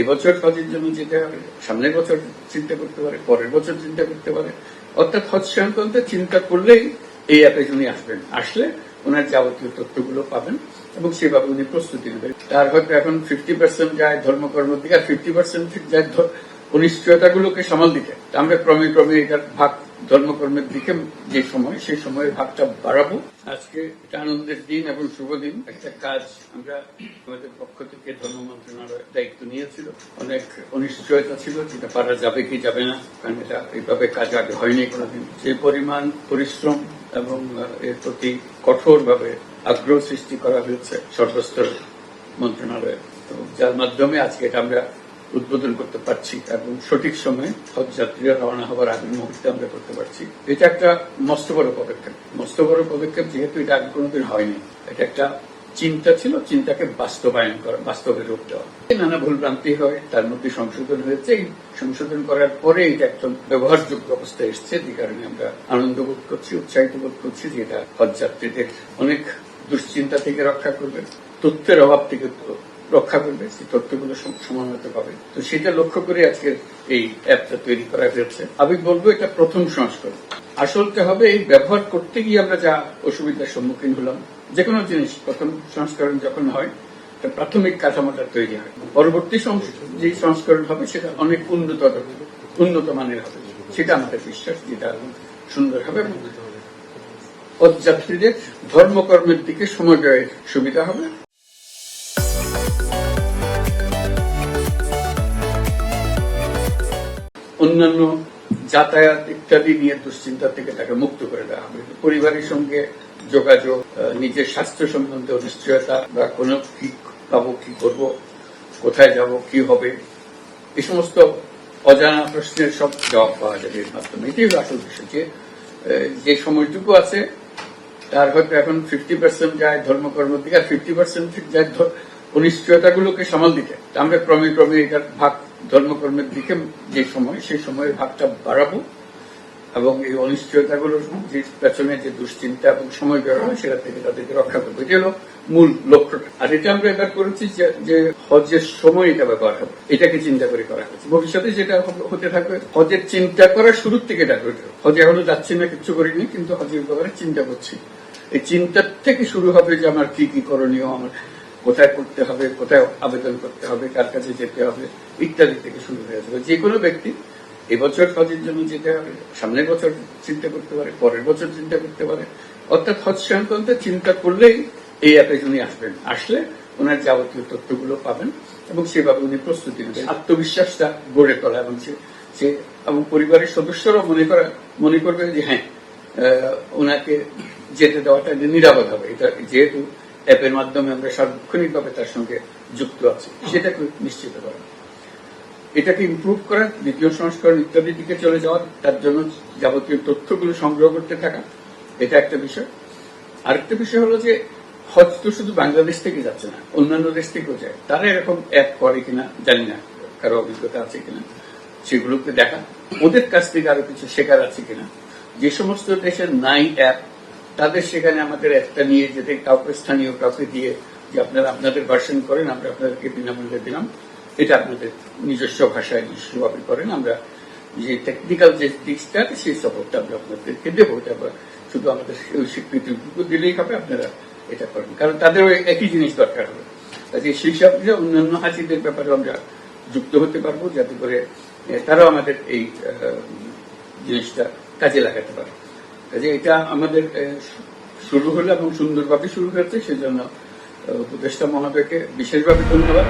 এবছর হজের জন্য যেতে হবে, সামনের বছর চিন্তা করতে পারে, পরের বছর চিন্তা করতে পারে। অর্থাৎ হজ সংক্রান্ত চিন্তা করলেই এই অ্যাপে উনি আসবেন, আসলে ওনার যাবতীয় তথ্যগুলো পাবেন এবং সেভাবে উনি প্রস্তুতি নেবেন। তার হয়তো এখন 50% যায় ধর্মকর্মের দিকে আর 50% যায় অনিশ্চয়তাগুলোকে সামাল দিতে। আমরা ক্রমে ক্রমে এটার ভাগ ধর্মকর্মের দিকে যে সময়, সেই সময়ের ভাগটা বাড়াবো। আজকে এটা আনন্দের দিন এবং শুভ দিন। একটা কাজ আমরা আমাদের পক্ষ থেকে ধর্ম মন্ত্রণালয় দায়িত্ব নিয়েছিল। অনেক অনিশ্চয়তা ছিল, যেটা পারা যাবে কি যাবে না, কারণ এটা এইভাবে কাজ আগে হয়নি কোনোদিন। যে পরিমাণ পরিশ্রম এবং এর প্রতি কঠোরভাবে আগ্রহ সৃষ্টি করা হয়েছে সর্বস্তর মন্ত্রণালয়ে, এবং যার মাধ্যমে আজকে এটা আমরা উদ্বোধন করতে পারছি এবং সঠিক সময়ে হজ যাত্রীরা রওনা হওয়ার আগের মুহূর্তে আমরা করতে পারছি। এটা একটা মস্ত বড় পদক্ষেপ, যেহেতু এটা আগে কোনোদিন হয়নি। এটা একটা চিন্তা ছিল, চিন্তাকে বাস্তবায়ন করা, বাস্তবে রূপ দেওয়া। নানা ভুলভ্রান্তি হয়, তার মধ্যে সংশোধন হয়েছে। এই সংশোধন করার পরে এটা একদম ব্যবহারযোগ্য অবস্থায় এসছে, যে কারণে আমরা আনন্দ বোধ করছি, উৎসাহিত বোধ করছি যে এটা হজ যাত্রীদের অনেক দুশ্চিন্তা থেকে রক্ষা করবে, তথ্যের অভাব থেকে রক্ষা করবে, সেই তথ্যগুলো সমন্বিত পাবে। তো সেটা লক্ষ্য করে আজকের এই অ্যাপটা তৈরি করা হয়েছে। আমি বলবো এটা প্রথম সংস্করণ। আসলটা হবে এই ব্যবহার করতে গিয়ে আমরা যা অসুবিধার সম্মুখীন হলাম। যে কোনো জিনিস প্রথম সংস্করণ যখন হয়, প্রাথমিক কাঠামোটা তৈরি হয়, পরবর্তী যে সংস্করণ হবে সেটা অনেক উন্নত মানের হবে। সেটা আমাদের বিশ্বাস, যেটা সুন্দর হবে এবং পদযাত্রীদের ধর্মকর্মের দিকে সময় ব্যয়ের সুবিধা হবে। অন্যান্য যাতায়াত ইত্যাদি নিয়ে দুশ্চিন্তা থেকে তাকে মুক্ত করে দেওয়া হবে। পরিবারের সঙ্গে যোগাযোগ, নিজের স্বাস্থ্য সম্বন্ধে অনিশ্চয়তা বা কোনো কি পাবো, কি করব, কোথায় যাব, কি হবে, এই সমস্ত অজানা প্রশ্নের সব জবাব পাওয়া যাবে এর মাধ্যমে। এটাই হলো আসল বিষয়, যে সময়টুকু আছে তার হয়তো এখন 50% যায় ধর্মকর্মের দিকে আর 50% যায় অনিশ্চয়তাগুলোকে সামাল দিতে। আমরা ক্রমে ক্রমে এটার ভাগ ধর্মকর্মের দিকে যে সময়, সেই সময়ের ভাগটা বাড়াবো এবং এই অনিশ্চয়তাগুলোর যে পেছনে যে দুশ্চিন্তা এবং সময় ব্যয় হয়, সেটা থেকে তাদেরকে রক্ষা করবো। এটা হলো মূল লক্ষ্যটা। আর এটা আমরা এবার করেছি যে হজের সময় এটা ব্যবহার হবে, এটাকে চিন্তা করে করা হয়েছে। ভবিষ্যতে যেটা হতে থাকবে, হজের চিন্তা করার শুরুর থেকে এটা হতে হবে। হজে এখনো যাচ্ছি না, কিছু করিনি, কিন্তু হজের ব্যাপারে চিন্তা করছি। এই চিন্তার থেকে শুরু হবে যে আমার কি কি করণীয়, আমার কোথায় করতে হবে, কোথায় আবেদন করতে হবে, কার কাছে যেতে হবে, ইত্যাদি থেকে শুরু হয়ে যাবে। যে কোনো ব্যক্তি এবছর হজের জন্য যেতে হবে, সামনের বছর চিন্তা করতে পারে, পরের বছর চিন্তা করতে পারে। অর্থাৎ হজ সংক্রান্ত চিন্তা করলেই এই অ্যাপে উনি আসবেন, আসলে ওনার যাবতীয় তথ্যগুলো পাবেন এবং সেভাবে উনি প্রস্তুতি নেবেন। আত্মবিশ্বাসটা গড়ে তোলা এবং সে এবং পরিবারের সদস্যরাও মনে করবে যে হ্যাঁ, ওনাকে যেতে দেওয়াটা নিরাপদ হবে। এটা যেহেতু অ্যাপের মাধ্যমে আমরা সার্বক্ষণিকভাবে তার সঙ্গে যুক্ত আছি, সেটাকে নিশ্চিত করা, এটাকে ইমপ্রুভ করা, দ্বিতীয় সংস্করণ ইত্যাদির দিকে চলে যাওয়ার, তার জন্য যাবতীয় তথ্যগুলো সংগ্রহ করতে থাকা, এটা একটা বিষয়। আরেকটা বিষয় হলো যে হজ তো শুধু বাংলাদেশ থেকে যাচ্ছে না, অন্যান্য দেশ থেকেও যায়। তারা এরকম অ্যাপ করে কিনা জানি না, কারো অভিজ্ঞতা আছে কিনা, সেগুলোকে দেখা, ওদের কাছ থেকে আরো কিছু শেখার আছে কিনা। যে সমস্ত দেশের নাই অ্যাপ, তাদের সেখানে আমাদের একটা নিয়ে যেতে, কাউকে স্থানীয় কাউকে দিয়ে যে আপনারা আপনাদের ভার্সন করেন, আমরা আপনাদেরকে বিনামূল্যে দিলাম, এটা আপনাদের নিজস্ব ভাষায় নিজস্বভাবে করেন, আমরা যে টেকনিক্যাল যে দিকটা সেই সাপোর্টটা আমরা আপনাদেরকে দেবো। এটা শুধু আমাদের স্বীকৃতি দিলেই হবে, আপনারা এটা করেন, কারণ তাদেরও একই জিনিস দরকার হবে। কাজে সেই সব অন্যান্য হাজিদের ব্যাপারে আমরা যুক্ত হতে পারবো, যাতে করে তারাও আমাদের এই জিনিসটা কাজে লাগাতে পারে। কাজে এটা আমাদের শুরু হলো এবং সুন্দরভাবে শুরু হয়েছে, সেজন্য উপদেষ্টা মহোদয়কে বিশেষভাবে ধন্যবাদ।